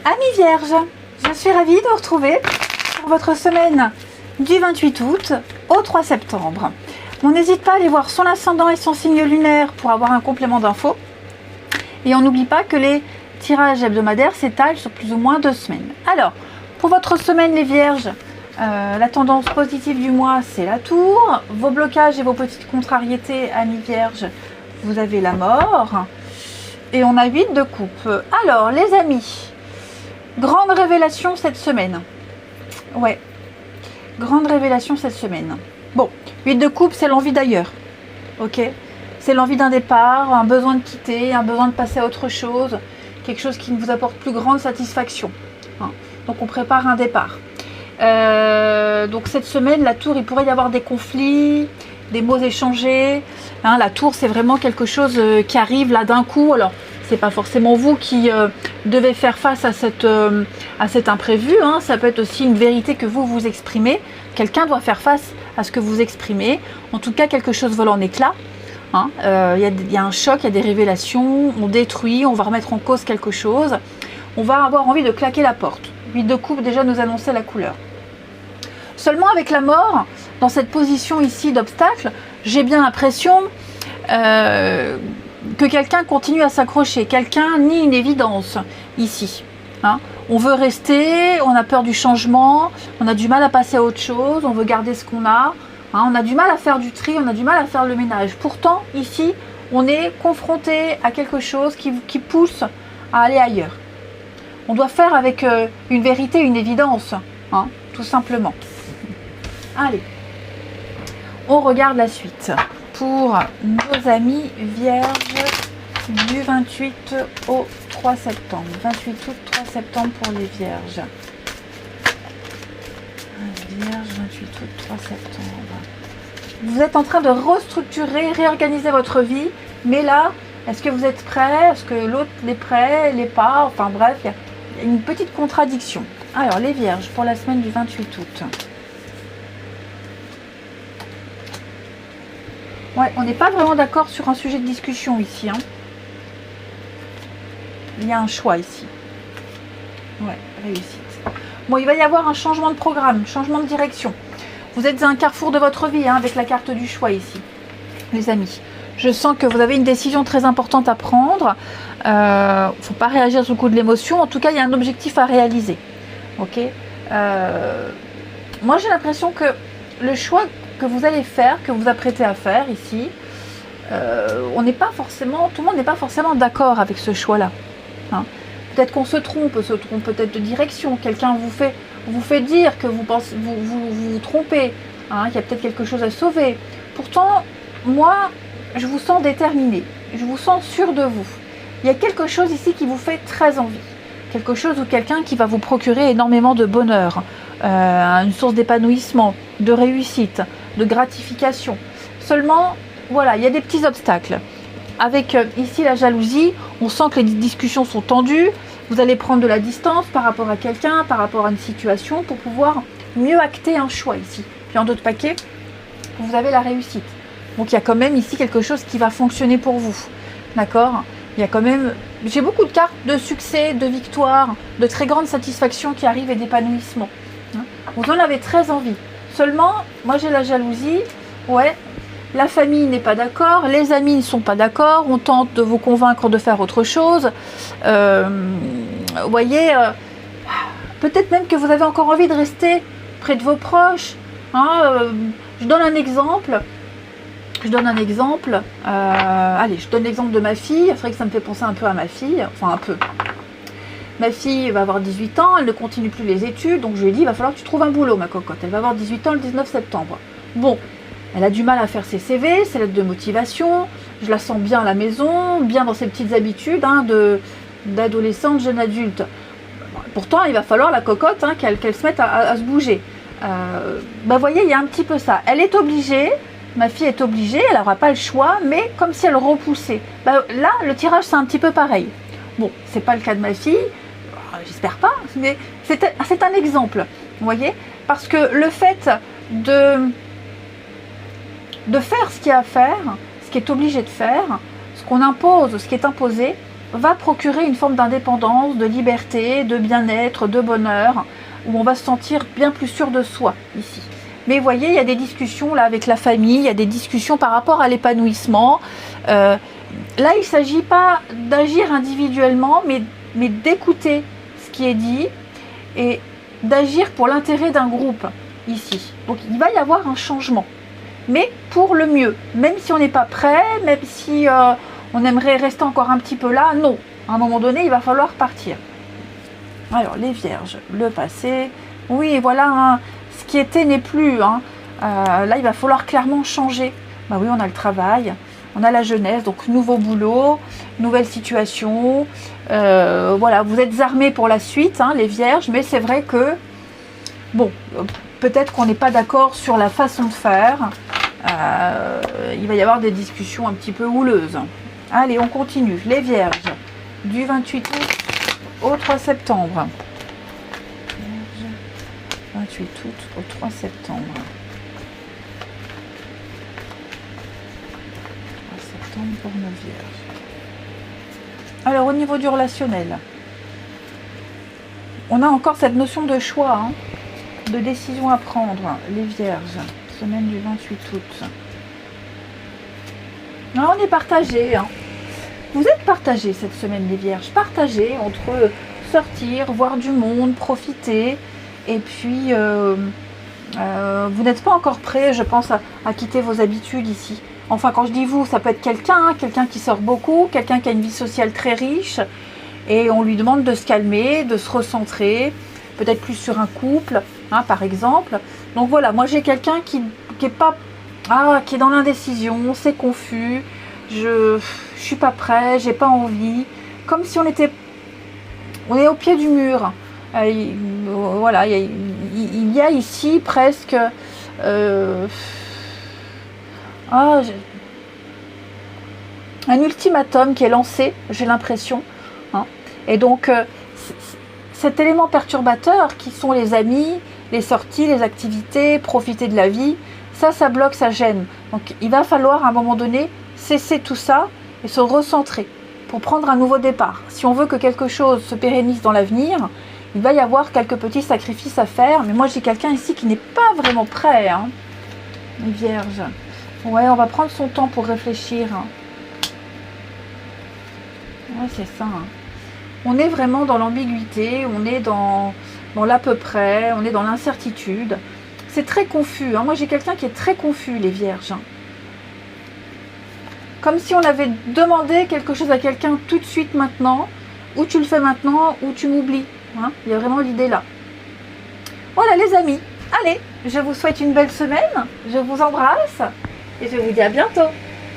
Amis Vierges, je suis ravie de vous retrouver pour votre semaine du 28 août au 3 septembre. On n'hésite pas à aller voir son ascendant et son signe lunaire pour avoir un complément d'infos. Et on n'oublie pas que les tirages hebdomadaires s'étalent sur plus ou moins 2 semaines. Alors, pour votre semaine les Vierges, la tendance positive du mois, c'est la tour. Vos blocages et vos petites contrariétés, amis Vierges, vous avez la mort. Et on a 8 de coupe. Alors, les amis, grande révélation cette semaine. Ouais, grande révélation cette semaine. Bon, 8 de coupe, c'est l'envie d'ailleurs. Ok, c'est l'envie d'un départ, un besoin de quitter, un besoin de passer à autre chose. Quelque chose qui vous apporte plus grande satisfaction. Hein. Donc, on prépare un départ. Donc, cette semaine, la tour, il pourrait y avoir des conflits, des mots échangés. Hein, la tour, c'est vraiment quelque chose qui arrive là d'un coup. Alors, c'est pas forcément vous qui devez faire face à cet imprévu. Hein. Ça peut être aussi une vérité que vous exprimez. Quelqu'un doit faire face à ce que vous exprimez. En tout cas, quelque chose vole en éclats. Hein. Y a un choc, il y a des révélations. On détruit, on va remettre en cause quelque chose. On va avoir envie de claquer la porte. 8 de coupe déjà nous annonçait la couleur. Seulement avec la mort, dans cette position ici d'obstacle, j'ai bien l'impression que quelqu'un continue à s'accrocher. Quelqu'un nie une évidence ici. Hein. On veut rester, on a peur du changement, on a du mal à passer à autre chose, on veut garder ce qu'on a. Hein, on a du mal à faire du tri, on a du mal à faire le ménage. Pourtant, ici, on est confronté à quelque chose qui pousse à aller ailleurs. On doit faire avec une vérité, une évidence, hein, tout simplement. Allez, on regarde la suite pour nos amis Vierges du 28 au 3 septembre. 28 août, 3 septembre pour les Vierges. Vierge, 28 août, 3 septembre. Vous êtes en train de restructurer, réorganiser votre vie, mais là, est-ce que vous êtes prêt? Est-ce que l'autre est prêt, l'est pas? Enfin bref, il y a une petite contradiction. Alors, les Vierges, pour la semaine du 28 août. Ouais, on n'est pas vraiment d'accord sur un sujet de discussion ici. Hein. Il y a un choix ici. Ouais, réussite. Bon, il va y avoir un changement de programme, changement de direction. Vous êtes à un carrefour de votre vie, hein, avec la carte du choix ici, les amis. Je sens que vous avez une décision très importante à prendre. Il ne faut pas réagir sous le coup de l'émotion. En tout cas, il y a un objectif à réaliser. Ok. Moi, j'ai l'impression que le choix que vous allez faire, que vous apprêtez à faire ici, on n'est pas forcément, tout le monde n'est pas forcément d'accord avec ce choix-là. Hein. Peut-être qu'on se trompe peut-être de direction. Quelqu'un vous fait dire que vous vous trompez. Hein. Il y a peut-être quelque chose à sauver. Pourtant, moi, je vous sens déterminé. Je vous sens sûr de vous. Il y a quelque chose ici qui vous fait très envie. Quelque chose ou quelqu'un qui va vous procurer énormément de bonheur. Une source d'épanouissement, de réussite, de gratification. Seulement, voilà, il y a des petits obstacles. Avec ici la jalousie, on sent que les discussions sont tendues. Vous allez prendre de la distance par rapport à quelqu'un, par rapport à une situation pour pouvoir mieux acter un choix ici. Puis en d'autres paquets, vous avez la réussite. Donc il y a quand même ici quelque chose qui va fonctionner pour vous. D'accord ? Il y a quand même, j'ai beaucoup de cartes de succès, de victoire, de très grande satisfaction qui arrivent et d'épanouissement. Vous en avez très envie. Seulement, moi j'ai la jalousie. Ouais, la famille n'est pas d'accord, les amis ne sont pas d'accord, on tente de vous convaincre de faire autre chose. Vous voyez, peut-être même que vous avez encore envie de rester près de vos proches. Hein, je donne un exemple. Allez, je donne l'exemple de ma fille. C'est vrai que ça me fait penser un peu à ma fille. Enfin, un peu. Ma fille va avoir 18 ans, elle ne continue plus les études. Donc, je lui ai dit, il va falloir que tu trouves un boulot, ma cocotte. Elle va avoir 18 ans le 19 septembre. Bon, elle a du mal à faire ses CV, ses lettres de motivation. Je la sens bien à la maison, bien dans ses petites habitudes hein, d'adolescente, jeune adulte. Pourtant, il va falloir la cocotte hein, qu'elle se mette à se bouger. Vous voyez, il y a un petit peu ça. Elle est obligée. Ma fille est obligée, elle n'aura pas le choix, mais comme si elle repoussait. Là, le tirage, c'est un petit peu pareil. Bon, c'est pas le cas de ma fille, j'espère pas, mais c'est un exemple, vous voyez, parce que le fait de faire ce qu'il y a à faire, ce qui est obligé de faire, ce qu'on impose, ce qui est imposé, va procurer une forme d'indépendance, de liberté, de bien-être, de bonheur, où on va se sentir bien plus sûr de soi ici. Mais vous voyez, il y a des discussions là avec la famille, il y a des discussions par rapport à l'épanouissement. Là, il ne s'agit pas d'agir individuellement, mais d'écouter ce qui est dit et d'agir pour l'intérêt d'un groupe ici. Donc il va y avoir un changement, mais pour le mieux. Même si on n'est pas prêt, même si on aimerait rester encore un petit peu là, non. À un moment donné, il va falloir partir. Alors, les vierges, le passé. Oui, voilà, hein, ce qui était n'est plus. Hein. Là, il va falloir clairement changer. Bah oui, on a le travail, on a la jeunesse, donc nouveau boulot, nouvelle situation. Voilà, vous êtes armés pour la suite, hein, les vierges, mais c'est vrai que, bon, peut-être qu'on n'est pas d'accord sur la façon de faire. Il va y avoir des discussions un petit peu houleuses. Allez, on continue. Les vierges, du 28 août au 3 septembre. 28 août au 3 septembre. 3 septembre pour nos vierges. Alors, au niveau du relationnel, on a encore cette notion de choix, hein, de décision à prendre. Les vierges, semaine du 28 août. Non, on est partagé, hein. Vous êtes partagés cette semaine, les vierges. Partagés entre sortir, voir du monde, profiter. Et puis, vous n'êtes pas encore prêt, je pense, à quitter vos habitudes ici. Enfin, quand je dis vous, ça peut être quelqu'un, hein, quelqu'un qui sort beaucoup, quelqu'un qui a une vie sociale très riche. Et on lui demande de se calmer, de se recentrer. Peut-être plus sur un couple, hein, par exemple. Donc voilà, moi j'ai quelqu'un qui est pas... qui est dans l'indécision, c'est confus. Je suis pas prêt, j'ai pas envie, comme si on est au pied du mur. Voilà, il y a ici presque un ultimatum qui est lancé, j'ai l'impression, hein. Et donc cet élément perturbateur qui sont les amis, les sorties, les activités, profiter de la vie, ça bloque, ça gêne. Donc il va falloir à un moment donné cesser tout ça et se recentrer pour prendre un nouveau départ. Si on veut que quelque chose se pérennise dans l'avenir, il va y avoir quelques petits sacrifices à faire. Mais moi, j'ai quelqu'un ici qui n'est pas vraiment prêt, hein. Les vierges. Ouais, on va prendre son temps pour réfléchir, hein. Ouais, c'est ça, hein. On est vraiment dans l'ambiguïté, on est dans l'à peu près, on est dans l'incertitude. C'est très confus, hein. Moi, j'ai quelqu'un qui est très confus, les vierges, hein. Comme si on avait demandé quelque chose à quelqu'un tout de suite maintenant, ou tu le fais maintenant, ou tu m'oublies. Hein, il y a vraiment l'idée là. Voilà les amis, allez, je vous souhaite une belle semaine, je vous embrasse, et je vous dis à bientôt.